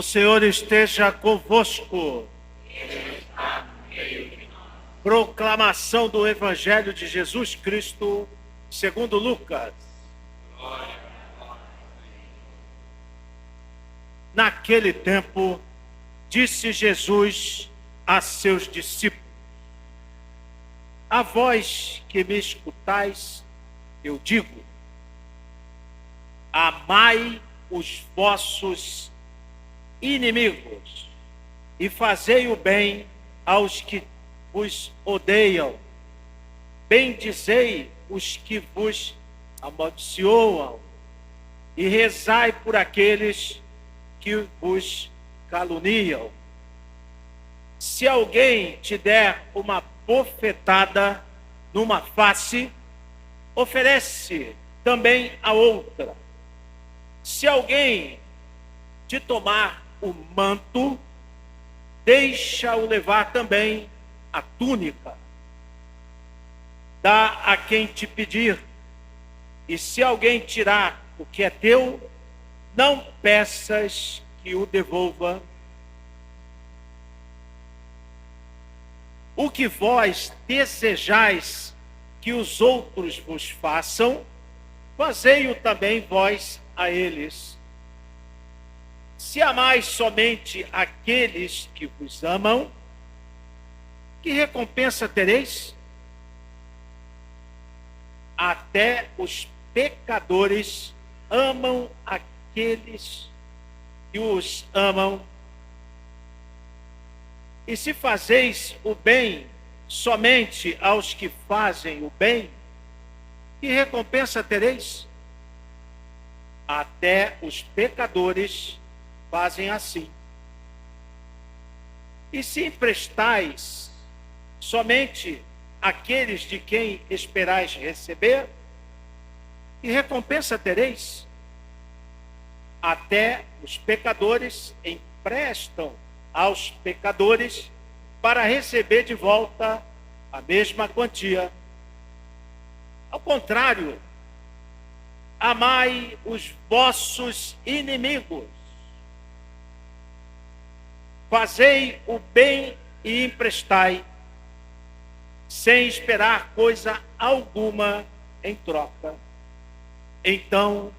O Senhor esteja convosco. Proclamação do Evangelho de Jesus Cristo, segundo Lucas. Naquele tempo, disse Jesus a seus discípulos: a vós que me escutais, eu digo, amai os vossos inimigos e fazei o bem aos que vos odeiam, bendizei os que vos amaldiçoam e rezai por aqueles que vos caluniam. Se alguém te der uma bofetada numa face, oferece também a outra. Se alguém te tomar o manto, deixa-o levar também a túnica. Dá a quem te pedir, e se alguém tirar o que é teu, não peças que o devolva. O que vós desejais que os outros vos façam, fazei-o também vós a eles. Se amais somente aqueles que vos amam, que recompensa tereis? Até os pecadores amam aqueles que os amam. E se fazeis o bem somente aos que fazem o bem, que recompensa tereis? Até os pecadores fazem assim. E se emprestais somente àqueles de quem esperais receber, que recompensa tereis? Até os pecadores emprestam aos pecadores para receber de volta a mesma quantia. Ao contrário, amai os vossos inimigos, fazei o bem e emprestai, sem esperar coisa alguma em troca. Então,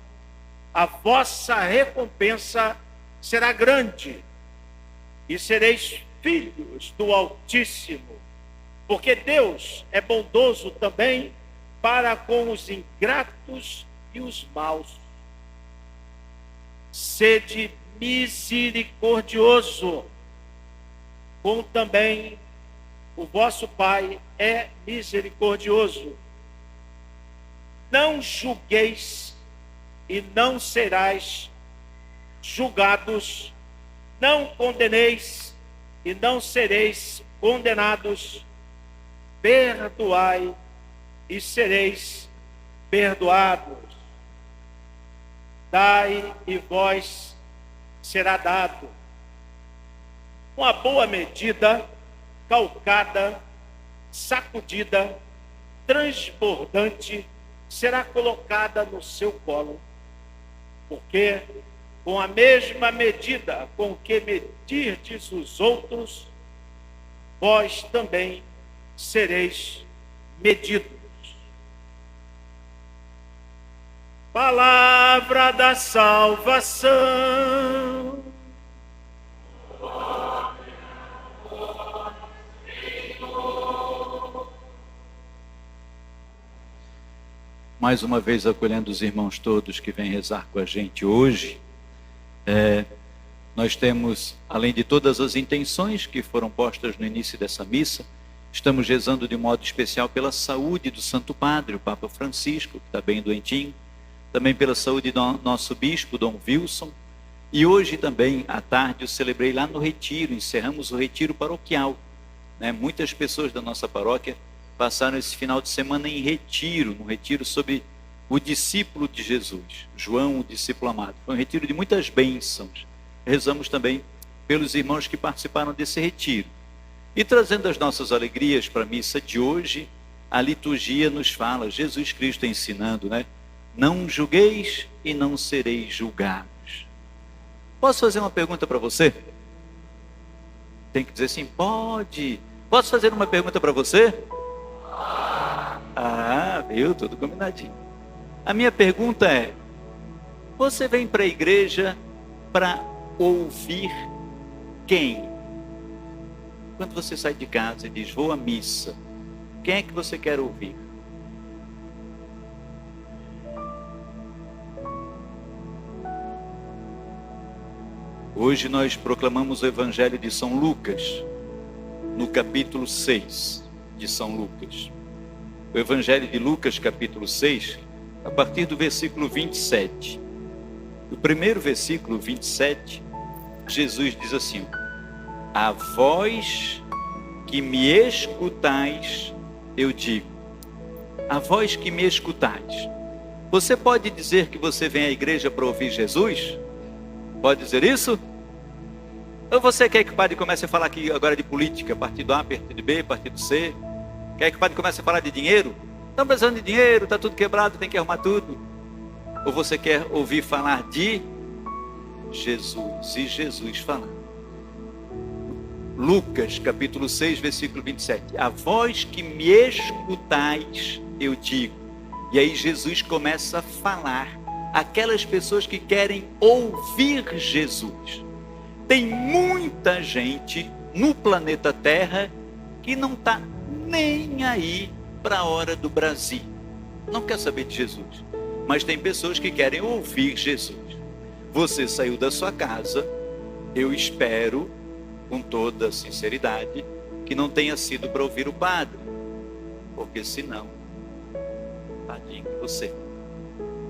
a vossa recompensa será grande, e sereis filhos do Altíssimo, porque Deus é bondoso também para com os ingratos e os maus. Sede misericordioso, como também o vosso Pai é misericordioso. Não julgueis e não serás julgados. Não condeneis e não sereis condenados. Perdoai e sereis perdoados. Dai e vós será dado. Uma boa medida, calcada, sacudida, transbordante, será colocada no seu colo. Porque com a mesma medida com que medirdes os outros, vós também sereis medidos. Palavra da salvação. Mais uma vez acolhendo os irmãos todos que vêm rezar com a gente hoje. Nós temos, além de todas as intenções que foram postas no início dessa missa, estamos rezando de modo especial pela saúde do Santo Padre, o Papa Francisco, que está bem doentinho, também pela saúde do nosso bispo, Dom Wilson, e hoje também, à tarde, eu celebrei lá no retiro, encerramos o retiro paroquial, né? Muitas pessoas da nossa paróquia passaram esse final de semana em retiro, no retiro sobre o discípulo de Jesus, João, o discípulo amado. Foi um retiro de muitas bênçãos. Rezamos também pelos irmãos que participaram desse retiro. E trazendo as nossas alegrias para a missa de hoje, a liturgia nos fala, Jesus Cristo ensinando, né? Não julgueis e não sereis julgados. Posso fazer uma pergunta para você? Tem que dizer sim, pode. Posso fazer uma pergunta para você? Ah, viu? Tudo combinadinho. A minha pergunta é: você vem para a igreja para ouvir quem? Quando você sai de casa e diz, vou à missa, quem é que você quer ouvir? Hoje nós proclamamos o Evangelho de São Lucas, no capítulo 6 de São Lucas. O Evangelho de Lucas, capítulo 6, a partir do versículo 27. O primeiro versículo, 27, Jesus diz assim: a vós que me escutais, eu digo. A vós que me escutais. Você pode dizer que você vem à igreja para ouvir Jesus? Pode dizer isso? Ou você quer que o padre comece a falar aqui agora de política, partido A, partido B, partido C? Quer que o padre comece a falar de dinheiro? Estão precisando de dinheiro, está tudo quebrado, tem que arrumar tudo. Ou você quer ouvir falar de Jesus? E Jesus falar. Lucas, capítulo 6, versículo 27. A vós que me escutais, eu digo. E aí Jesus começa a falar aquelas pessoas que querem ouvir Jesus. Tem muita gente no planeta Terra que não está nem aí para a hora do Brasil. Não quer saber de Jesus. Mas tem pessoas que querem ouvir Jesus. Você saiu da sua casa, eu espero, com toda sinceridade, que não tenha sido para ouvir o padre. Porque senão, tadinho de você.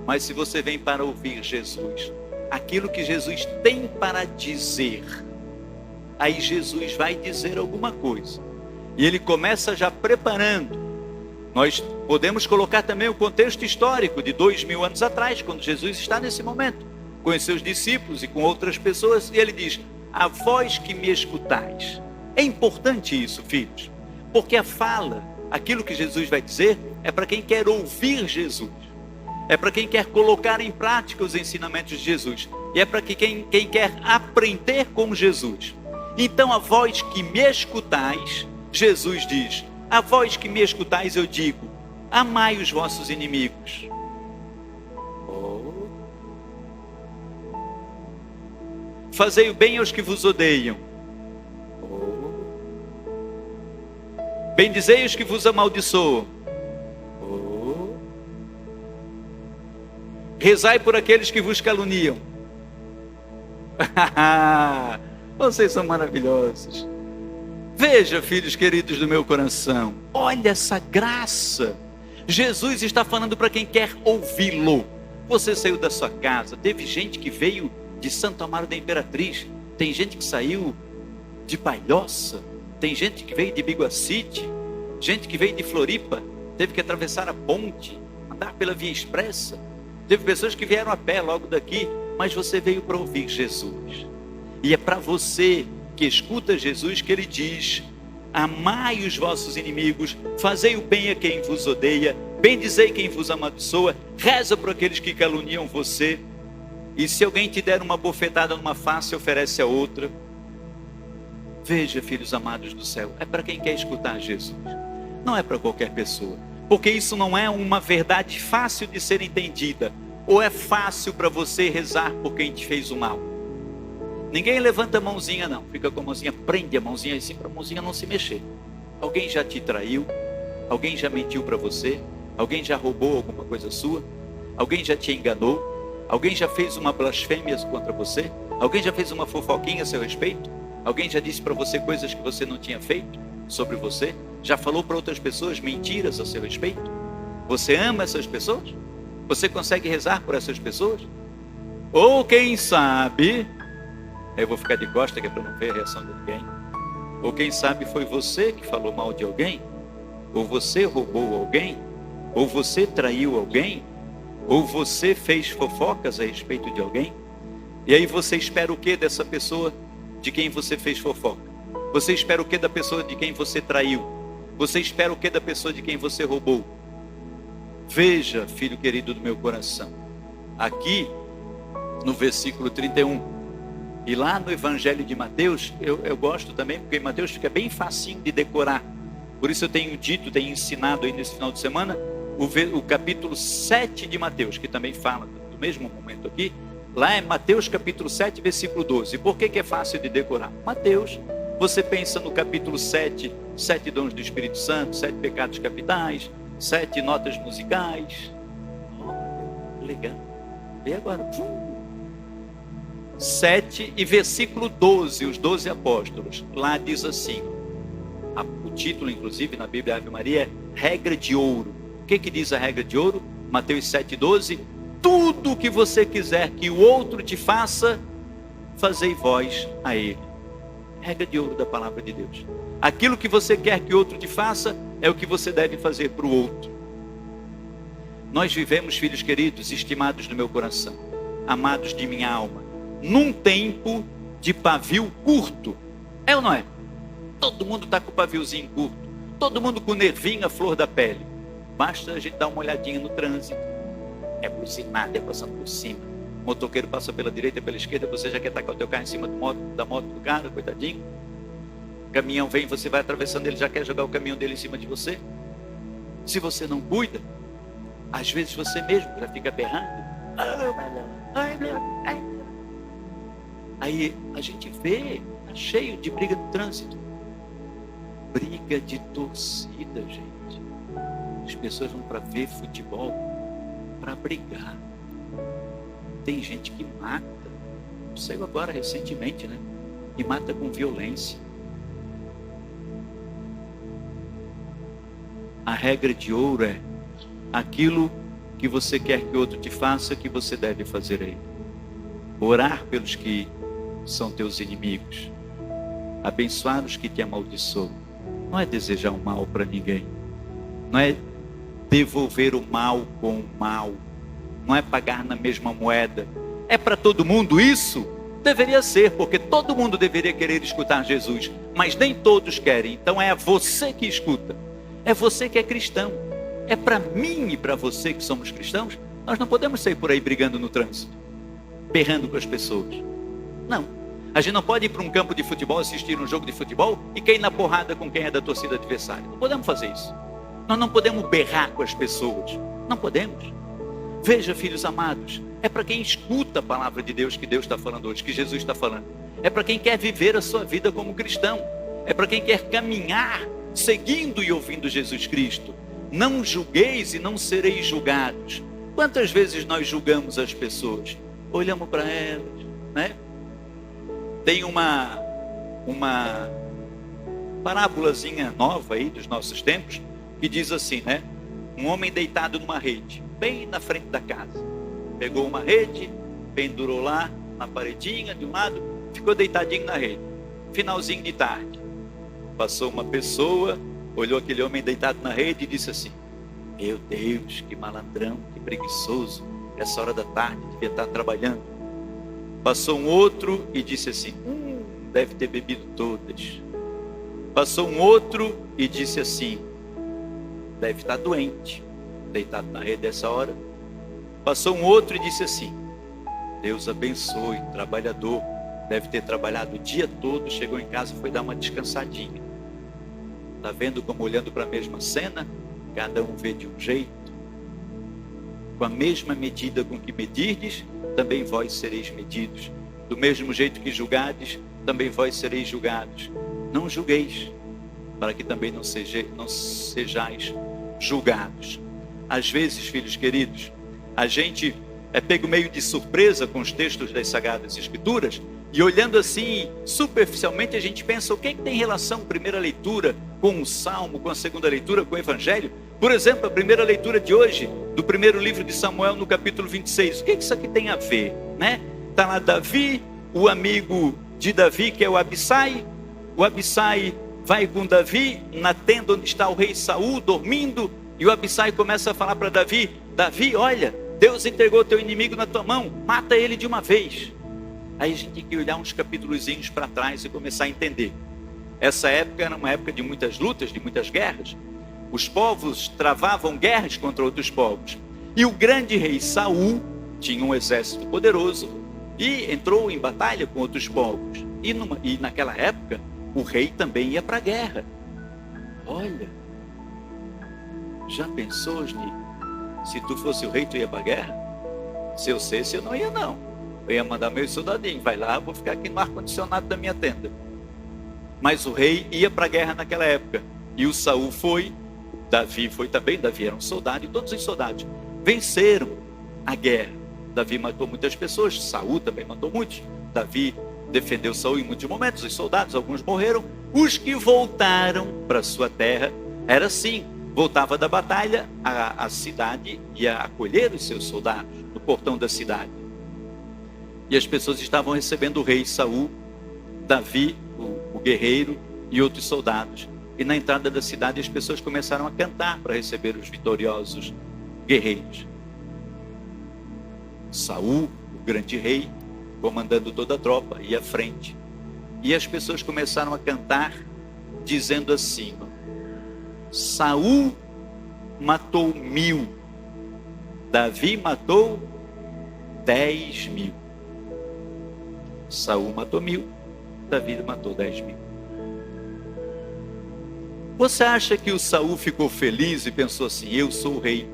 Mas se você vem para ouvir Jesus, aquilo que Jesus tem para dizer, aí Jesus vai dizer alguma coisa. E ele começa já preparando. Nós podemos colocar também o contexto histórico de 2000 anos atrás, quando Jesus está nesse momento, com os seus discípulos e com outras pessoas, e ele diz, a vós que me escutais. É importante isso, filhos, porque a fala, aquilo que Jesus vai dizer, é para quem quer ouvir Jesus. É para quem quer colocar em prática os ensinamentos de Jesus. E é para quem quer aprender com Jesus. Então, a vós que me escutais, Jesus diz, a vós que me escutais eu digo, amai os vossos inimigos. Fazei o bem aos que vos odeiam. Bendizei os que vos amaldiçoam. Rezai por aqueles que vos caluniam. Vocês são maravilhosos. Veja, filhos queridos do meu coração, olha essa graça. Jesus está falando para quem quer ouvi-lo. Você saiu da sua casa, teve gente que veio de Santo Amaro da Imperatriz, tem gente que saiu de Palhoça, tem gente que veio de Biguacite, gente que veio de Floripa, teve que atravessar a ponte, andar pela via expressa. Teve pessoas que vieram a pé logo daqui, mas você veio para ouvir Jesus. E é para você que escuta Jesus que ele diz, amai os vossos inimigos, fazei o bem a quem vos odeia, bendizei quem vos amaldiçoa, reza por aqueles que caluniam você. E se alguém te der uma bofetada numa face, oferece a outra. Veja, filhos amados do céu, é para quem quer escutar Jesus. Não é para qualquer pessoa. Porque isso não é uma verdade fácil de ser entendida. Ou é fácil para você rezar por quem te fez o mal? Ninguém levanta a mãozinha não. Fica com a mãozinha, prende a mãozinha assim para a mãozinha não se mexer. Alguém já te traiu? Alguém já mentiu para você? Alguém já roubou alguma coisa sua? Alguém já te enganou? Alguém já fez uma blasfêmia contra você? Alguém já fez uma fofoquinha a seu respeito? Alguém já disse para você coisas que você não tinha feito sobre você? Já falou para outras pessoas mentiras a seu respeito? Você ama essas pessoas? Você consegue rezar por essas pessoas? Ou quem sabe, eu vou ficar de costa que é para não ver a reação de ninguém. Ou quem sabe foi você que falou mal de alguém? Ou você roubou alguém? Ou você traiu alguém? Ou você fez fofocas a respeito de alguém? E aí você espera o que dessa pessoa de quem você fez fofoca? Você espera o que da pessoa de quem você traiu? Você espera o que da pessoa de quem você roubou? Veja, filho querido do meu coração, aqui no versículo 31, E lá no Evangelho de Mateus, eu gosto também, porque Mateus fica bem facinho de decorar. Por isso eu tenho ensinado aí nesse final de semana, o capítulo 7 de Mateus, que também fala do mesmo momento aqui. Lá é Mateus capítulo 7, versículo 12. Por que é fácil de decorar? Mateus, você pensa no capítulo 7, 7 dons do Espírito Santo, 7 pecados capitais, 7 notas musicais. Oh, legal. E agora? 7 e versículo 12, os 12 apóstolos. Lá diz assim, o título inclusive na Bíblia Ave Maria é regra de ouro. O que diz a regra de ouro? Mateus 7, 12. Tudo que você quiser que o outro te faça, fazei vós a ele. Regra de ouro da palavra de Deus. Aquilo que você quer que o outro te faça, é o que você deve fazer para o outro. Nós vivemos, filhos queridos, estimados no meu coração, amados de minha alma, num tempo de pavio curto. É ou não é? Todo mundo está com o paviozinho curto. Todo mundo com nervinho à flor da pele. Basta a gente dar uma olhadinha no trânsito. É buzinada, é passando por cima. O motoqueiro passa pela direita, pela esquerda, você já quer tacar o teu carro em cima da moto do cara, coitadinho. O caminhão vem, você vai atravessando, ele já quer jogar o caminhão dele em cima de você. Se você não cuida, às vezes você mesmo já fica berrando. Aí a gente vê, tá cheio de briga no trânsito. Briga de torcida, gente. As pessoas vão para ver futebol, para brigar. Tem gente que mata. Saiu agora recentemente, né? E mata com violência. A regra de ouro é aquilo que você quer que outro te faça, que você deve fazer a ele. Orar pelos que são teus inimigos. Abençoar os que te amaldiçoam. Não é desejar o mal para ninguém. Não é devolver o mal com o mal. Não é pagar na mesma moeda. É para todo mundo isso? Deveria ser, porque todo mundo deveria querer escutar Jesus. Mas nem todos querem. Então é você que escuta. É você que é cristão. É para mim e para você que somos cristãos. Nós não podemos sair por aí brigando no trânsito, berrando com as pessoas. Não. A gente não pode ir para um campo de futebol, assistir um jogo de futebol e cair na porrada com quem é da torcida adversária. Não podemos fazer isso. Nós não podemos berrar com as pessoas. Não podemos. Veja, filhos amados, é para quem escuta a palavra de Deus que Deus está falando hoje, que Jesus está falando. É para quem quer viver a sua vida como cristão. É para quem quer caminhar seguindo e ouvindo Jesus Cristo. Não julgueis e não sereis julgados. Quantas vezes nós julgamos as pessoas? Olhamos para elas, né? Tem uma parábolazinha nova aí dos nossos tempos, que diz assim, né? Um homem deitado numa rede, bem na frente da casa. Pegou uma rede, pendurou lá na paredinha de um lado, ficou deitadinho na rede. Finalzinho de tarde. Passou uma pessoa, olhou aquele homem deitado na rede e disse assim: meu Deus, que malandrão, que preguiçoso, essa hora da tarde devia estar trabalhando. Passou um outro e disse assim: deve ter bebido todas. Passou um outro e disse assim: deve estar doente, deitado na rede dessa hora. Passou um outro e disse assim: Deus abençoe, trabalhador, deve ter trabalhado o dia todo, chegou em casa e foi dar uma descansadinha. Está vendo como, olhando para a mesma cena, cada um vê de um jeito? Com a mesma medida com que medirdes, também vós sereis medidos. Do mesmo jeito que julgades, também vós sereis julgados. Não julgueis, para que também não sejais julgados. Às vezes, filhos queridos, a gente é pego meio de surpresa com os textos das Sagradas Escrituras, e olhando assim, superficialmente, a gente pensa: o que é que tem relação a primeira leitura com o Salmo, com a segunda leitura, com o Evangelho? Por exemplo, a primeira leitura de hoje, do primeiro livro de Samuel, no capítulo 26. O que é que isso aqui tem a ver, né? Está lá Davi, o amigo de Davi, que é o Abissai. O Abissai vai com Davi na tenda onde está o rei Saul dormindo, e o Abissai começa a falar para Davi: Davi, olha, Deus entregou teu inimigo na tua mão, mata ele de uma vez. Aí a gente tem que olhar uns capítulozinhos para trás e começar a entender. Essa época era uma época de muitas lutas, de muitas guerras. Os povos travavam guerras contra outros povos. E o grande rei Saul tinha um exército poderoso, e entrou em batalha com outros povos. E naquela época, o rei também ia para a guerra. Olha, já pensou, Osni? Se tu fosse o rei, tu ia para a guerra? Se eu não ia não. Eu ia mandar meus soldadinhos, vai lá, eu vou ficar aqui no ar-condicionado da minha tenda. Mas o rei ia para a guerra naquela época. E o Saul foi, Davi foi também, Davi era um soldado, e todos os soldados venceram a guerra. Davi matou muitas pessoas, Saul também matou muitos. Davi defendeu Saul em muitos momentos, os soldados, alguns morreram. Os que voltaram para sua terra, era assim, voltava da batalha, a cidade ia acolher os seus soldados, no portão da cidade. E as pessoas estavam recebendo o rei Saul, Davi, o guerreiro, e outros soldados. E na entrada da cidade as pessoas começaram a cantar para receber os vitoriosos guerreiros. Saul, o grande rei, comandando toda a tropa, ia à frente. E as pessoas começaram a cantar, dizendo assim: Saul matou 1000, Davi matou 10.000. Saul matou 1000, Davi matou 10.000. Você acha que o Saul ficou feliz e pensou assim: eu sou o rei,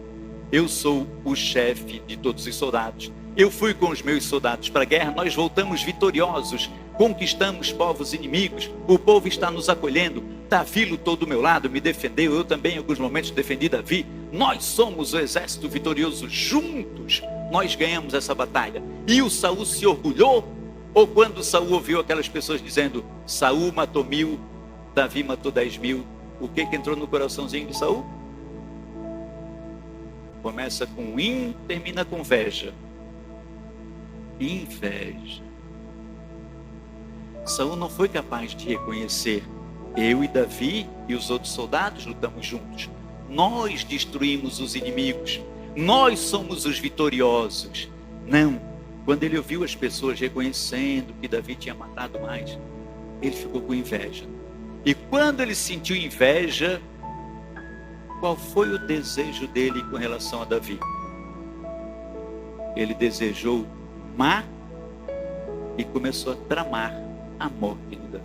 eu sou o chefe de todos os soldados, eu fui com os meus soldados para a guerra, nós voltamos vitoriosos, conquistamos povos inimigos, o povo está nos acolhendo, Davi lutou do meu lado, me defendeu, eu também em alguns momentos defendi Davi, nós somos o exército vitorioso, juntos nós ganhamos essa batalha. E o Saul se orgulhou? Ou quando Saul ouviu aquelas pessoas dizendo: Saul matou 1000, Davi matou 10.000, o que entrou no coraçãozinho de Saul? Começa com in, termina com veja. Inveja. Saul não foi capaz de reconhecer: eu e Davi e os outros soldados lutamos juntos, nós destruímos os inimigos, nós somos os vitoriosos. Não, quando ele ouviu as pessoas reconhecendo que Davi tinha matado mais, ele ficou com inveja. E quando ele sentiu inveja, qual foi o desejo dele com relação a Davi? Ele desejou matar e começou a tramar a morte de Davi.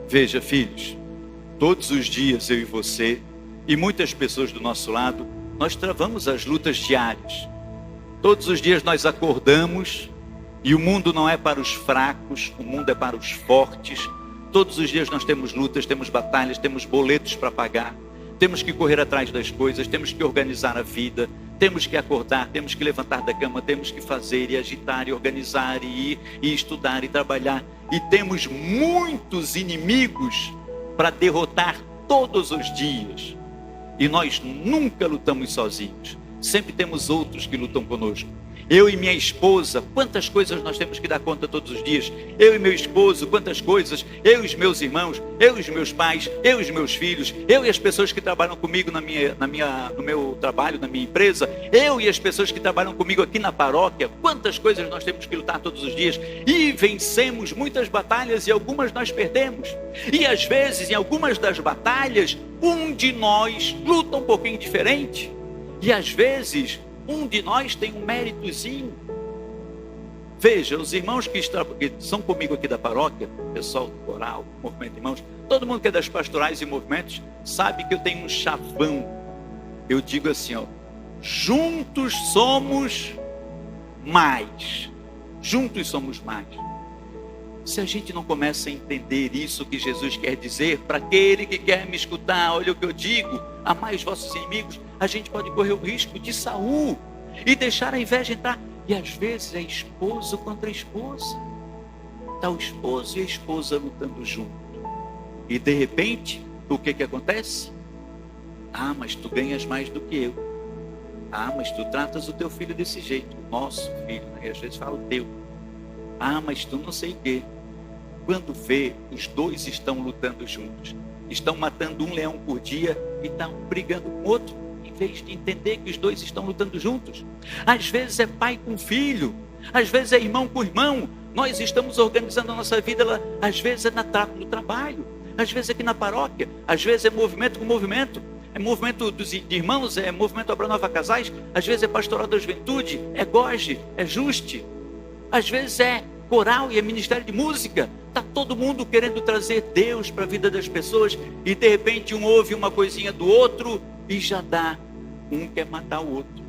Veja, filhos, todos os dias eu e você e muitas pessoas do nosso lado, nós travamos as lutas diárias. Todos os dias nós acordamos e o mundo não é para os fracos, o mundo é para os fortes. Todos os dias nós temos lutas, temos batalhas, temos boletos para pagar, temos que correr atrás das coisas, temos que organizar a vida, temos que acordar, temos que levantar da cama, temos que fazer e agitar e organizar e ir e estudar e trabalhar. E temos muitos inimigos para derrotar todos os dias. E nós nunca lutamos sozinhos, sempre temos outros que lutam conosco. Eu e minha esposa, quantas coisas nós temos que dar conta todos os dias. Eu e meu esposo, quantas coisas. Eu e os meus irmãos, eu e os meus pais, eu e os meus filhos, eu e as pessoas que trabalham comigo no meu trabalho, na minha empresa, eu e as pessoas que trabalham comigo aqui na paróquia. Quantas coisas nós temos que lutar todos os dias. E vencemos muitas batalhas e algumas nós perdemos. E às vezes, em algumas das batalhas, um de nós luta um pouquinho diferente. E às vezes um de nós tem um méritozinho. Veja, os irmãos que são comigo aqui da paróquia, pessoal do coral, movimento de irmãos, todo mundo que é das pastorais e movimentos, sabe que eu tenho um chavão. Eu digo assim, juntos somos mais. Juntos somos mais. Se a gente não começa a entender isso que Jesus quer dizer, para aquele que quer me escutar, olha o que eu digo, amai os vossos inimigos, a gente pode correr o risco de Saul e deixar a inveja entrar. E às vezes é esposo contra esposa. Está o esposo e a esposa lutando junto. E de repente, o que acontece? Ah, mas tu ganhas mais do que eu. Ah, mas tu tratas o teu filho desse jeito. O nosso filho, né? E às vezes fala o teu. Ah, mas tu não sei o quê. Quando vê, os dois estão lutando juntos. Estão matando um leão por dia e estão brigando com o outro, em vez de entender que os dois estão lutando juntos. Às vezes é pai com filho, às vezes é irmão com irmão. Nós estamos organizando a nossa vida, às vezes é no trabalho, às vezes é aqui na paróquia, às vezes é movimento com movimento. é movimento de irmãos, é movimento Obra Nova Casais, às vezes é pastoral da juventude, é Goge, é Juste, às vezes é coral e é ministério de música. Está todo mundo querendo trazer Deus para a vida das pessoas, e de repente um ouve uma coisinha do outro e já dá, um quer matar o outro.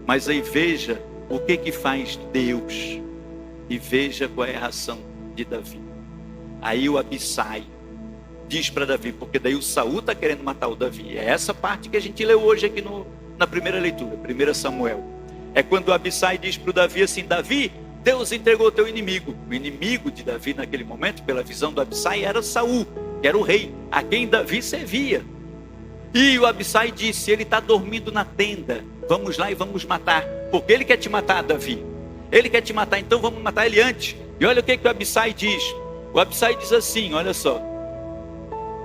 Mas aí veja o que faz Deus, e veja qual é a reação de Davi. Aí o Abissai diz para Davi, porque daí o Saul está querendo matar o Davi. É essa parte que a gente leu hoje aqui na primeira leitura, 1 Samuel. É quando o Abissai diz para o Davi assim: Davi, Deus entregou o teu inimigo. O inimigo de Davi naquele momento, pela visão do Abissai, era Saul, que era o rei, a quem Davi servia. E o Abissai disse: ele está dormindo na tenda, vamos lá e vamos matar, porque ele quer te matar, Davi. Ele quer te matar, então vamos matar ele antes. E olha o que o Abissai diz. O Abissai diz assim, olha só.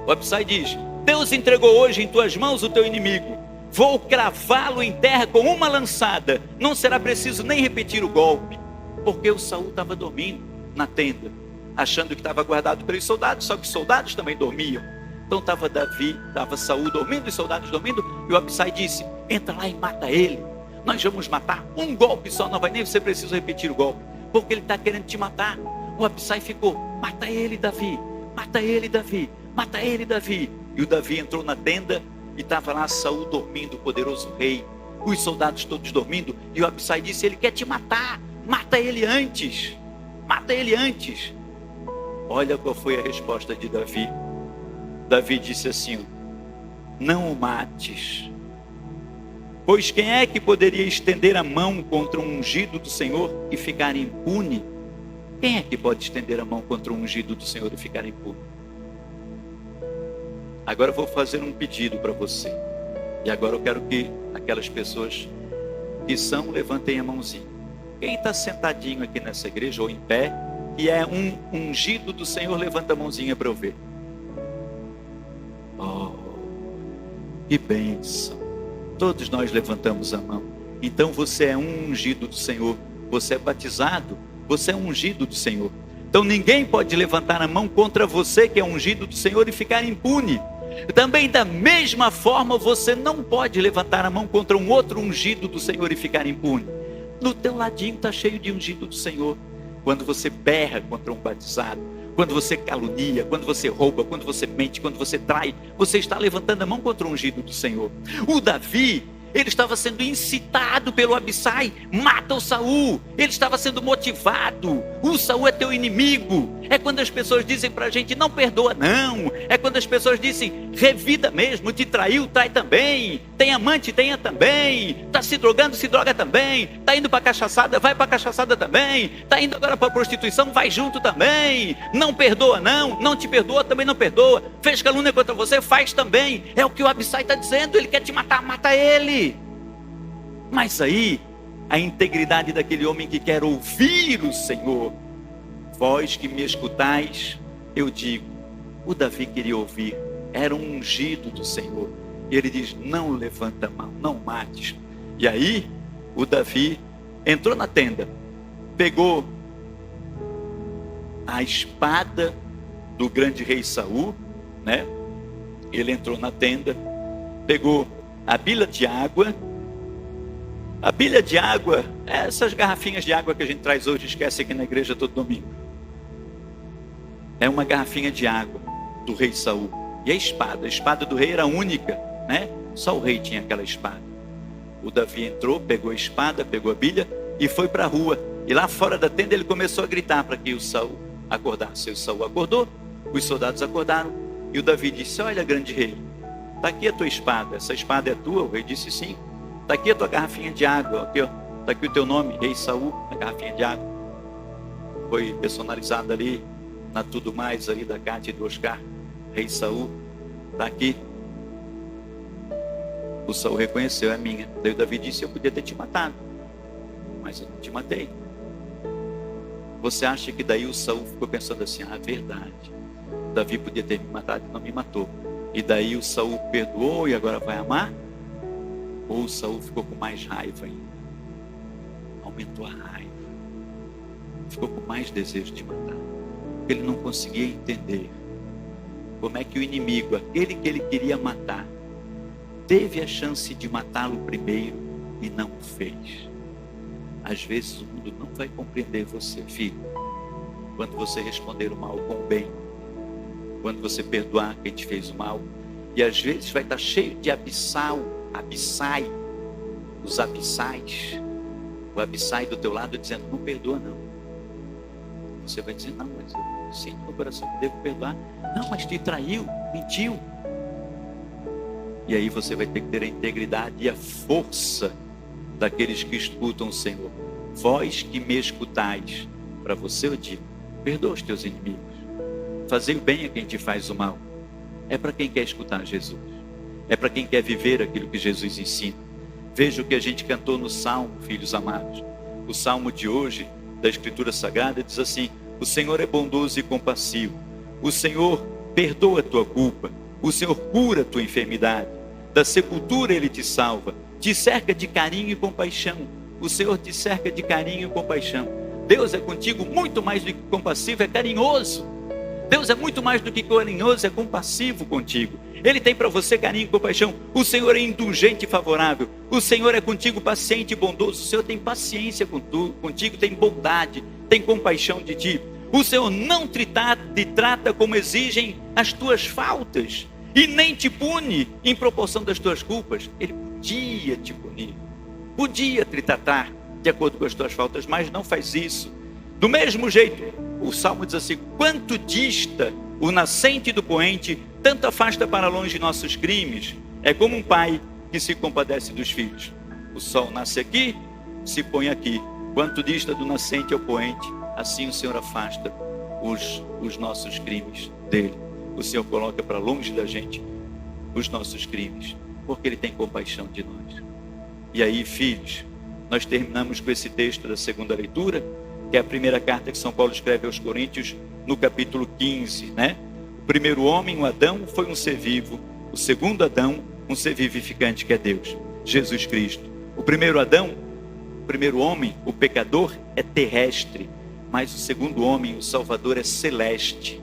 O Abissai diz: Deus entregou hoje em tuas mãos o teu inimigo. Vou cravá-lo em terra com uma lançada. Não será preciso nem repetir o golpe. Porque o Saul estava dormindo na tenda, achando que estava guardado pelos soldados, só que os soldados também dormiam. Então estava Saul dormindo, os soldados dormindo, e o Abissai disse: entra lá e mata ele. Nós vamos matar um golpe só, não vai nem ser preciso repetir o golpe, porque ele está querendo te matar. O Abissai ficou: mata ele, Davi, mata ele, Davi, mata ele, Davi. E o Davi entrou na tenda e estava lá Saul dormindo, o poderoso rei, os soldados todos dormindo, e o Abissai disse: ele quer te matar, mata ele antes, mata ele antes. Olha qual foi a resposta de Davi. Davi disse assim: não o mates, pois quem é que poderia estender a mão contra um ungido do Senhor e ficar impune? Quem é que pode estender a mão contra um ungido do Senhor e ficar impune? Agora eu vou fazer um pedido para você, e agora eu quero que aquelas pessoas que são, levantem a mãozinha. Quem está sentadinho aqui nessa igreja ou em pé e é um ungido do Senhor, levanta a mãozinha para eu ver. Oh, que bênção! Todos nós levantamos a mão. Então você é um ungido do Senhor, você é batizado, você é um ungido do Senhor. Então ninguém pode levantar a mão contra você que é ungido do Senhor e ficar impune. Também da mesma forma você não pode levantar a mão contra um outro ungido do Senhor e ficar impune. No teu ladinho está cheio de ungido do Senhor. Quando você berra contra um batizado, quando você calunia, quando você rouba, quando você mente, quando você trai, você está levantando a mão contra o ungido do Senhor. O Davi, ele estava sendo incitado pelo Abissai: mata o Saul. Ele estava sendo motivado. O Saul é teu inimigo. É quando as pessoas dizem para a gente: não perdoa não. É quando as pessoas dizem: revida mesmo, te traiu, trai também. Tem amante, tenha também. Está se drogando, se droga também. Está indo para a cachaçada, vai para a cachaçada também. Está indo agora para a prostituição, vai junto também. Não perdoa não, não te perdoa, também não perdoa. Fez calúnia contra você, faz também. É o que o Abissai está dizendo. Ele quer te matar, mata ele. Mas aí, a integridade daquele homem que quer ouvir o Senhor: vós que me escutais, eu digo. O Davi queria ouvir, era um ungido do Senhor. E ele diz: não levanta a mão, não mates. E aí, o Davi entrou na tenda, pegou a espada do grande rei Saul, né? Ele entrou na tenda, pegou a bilha de água. A bilha de água, essas garrafinhas de água que a gente traz hoje, esquece aqui na igreja todo domingo. É uma garrafinha de água do rei Saul. E a espada do rei era única, né? Só o rei tinha aquela espada. O Davi entrou, pegou a espada, pegou a bilha e foi para a rua. E lá fora da tenda ele começou a gritar para que o Saul acordasse. O Saul acordou, os soldados acordaram, e o Davi disse: olha, grande rei, está aqui a tua espada. Essa espada é tua? O rei disse: sim. Está aqui a tua garrafinha de água, aqui, ó. Está aqui o teu nome, rei Saul, a garrafinha de água. Foi personalizada ali, na Tudo Mais ali da Cátia e do Oscar. Rei Saul, está aqui. O Saul reconheceu: é minha. Daí o Davi disse: eu podia ter te matado, mas eu não te matei. Você acha que daí o Saul ficou pensando assim: ah, verdade, Davi podia ter me matado e não me matou. E daí o Saul perdoou e agora vai amar? Ou o Saul ficou com mais raiva ainda? Aumentou a raiva. Ficou com mais desejo de matar. Porque ele não conseguia entender como é que o inimigo, aquele que ele queria matar, teve a chance de matá-lo primeiro e não o fez. Às vezes o mundo não vai compreender você, filho, quando você responder o mal com o bem, quando você perdoar quem te fez o mal. E às vezes vai estar cheio de abissai, os abissais, o abissai do teu lado dizendo, não perdoa não. Você vai dizer, não, mas eu sinto no coração que devo perdoar. Não, mas te traiu, mentiu. E aí você vai ter que ter a integridade e a força daqueles que escutam o Senhor. Vós que me escutais, para você eu digo, perdoa os teus inimigos. Fazer o bem a quem te faz o mal. É para quem quer escutar Jesus. É para quem quer viver aquilo que Jesus ensina. Veja o que a gente cantou no Salmo, filhos amados. O Salmo de hoje, da Escritura Sagrada, diz assim, o Senhor é bondoso e compassivo. O Senhor perdoa a tua culpa. O Senhor cura a tua enfermidade. Da sepultura Ele te salva. Te cerca de carinho e compaixão. O Senhor te cerca de carinho e compaixão. Deus é contigo muito mais do que compassivo, é carinhoso. Deus é muito mais do que carinhoso, é compassivo contigo. Ele tem para você carinho e compaixão. O Senhor é indulgente e favorável. O Senhor é contigo paciente e bondoso. O Senhor tem paciência contigo, tem bondade, tem compaixão de ti. O Senhor não te trata como exigem as tuas faltas e nem te pune em proporção das tuas culpas. Ele podia te punir, podia te tratar de acordo com as tuas faltas, mas não faz isso. Do mesmo jeito, o Salmo diz assim, quanto dista o nascente do poente, tanto afasta para longe nossos crimes. É como um pai que se compadece dos filhos. O sol nasce aqui, se põe aqui. Quanto dista do nascente ao poente, assim o Senhor afasta os nossos crimes dele. O Senhor coloca para longe da gente os nossos crimes, porque Ele tem compaixão de nós. E aí, filhos, nós terminamos com esse texto da segunda leitura, que é a primeira carta que São Paulo escreve aos Coríntios, no capítulo 15, né? O primeiro homem, o Adão, foi um ser vivo. O segundo Adão, um ser vivificante, que é Deus, Jesus Cristo. O primeiro Adão, o primeiro homem, o pecador, é terrestre, mas o segundo homem, o Salvador, é celeste.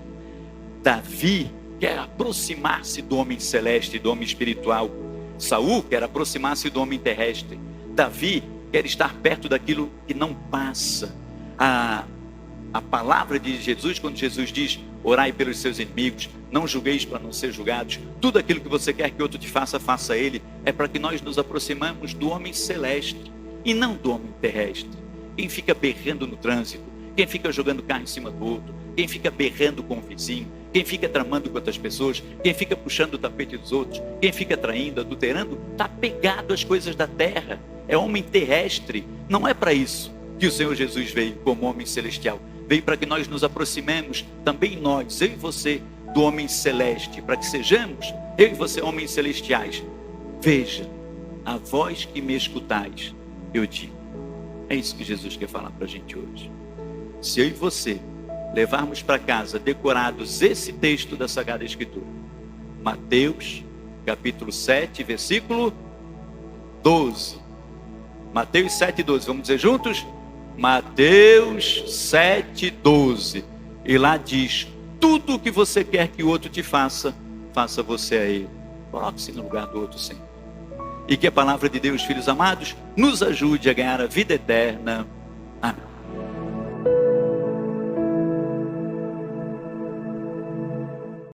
Davi quer aproximar-se do homem celeste, do homem espiritual. Saul quer aproximar-se do homem terrestre. Davi quer estar perto daquilo que não passa. A palavra de Jesus, quando Jesus diz, orai pelos seus inimigos, não julgueis para não ser julgados, tudo aquilo que você quer que outro te faça, faça ele, é para que nós nos aproximamos do homem celeste e não do homem terrestre. Quem fica berrando no trânsito, quem fica jogando carro em cima do outro, quem fica berrando com o vizinho, quem fica tramando com outras pessoas, quem fica puxando o tapete dos outros, quem fica traindo, adulterando, está pegado às coisas da terra, é homem terrestre. Não é para isso que o Senhor Jesus veio como homem celestial. Veio para que nós nos aproximemos, também nós, eu e você, do homem celeste, para que sejamos, eu e você, homens celestiais. Veja, a vós que me escutais, eu digo. É isso que Jesus quer falar para a gente hoje. Se eu e você levarmos para casa decorados esse texto da Sagrada Escritura, Mateus, capítulo 7, versículo 12. Mateus 7, 12, vamos dizer juntos? Mateus 7, 12. E lá diz, tudo o que você quer que o outro te faça, faça você a ele. Coloque-se no lugar do outro sempre. E que a palavra de Deus, filhos amados, nos ajude a ganhar a vida eterna.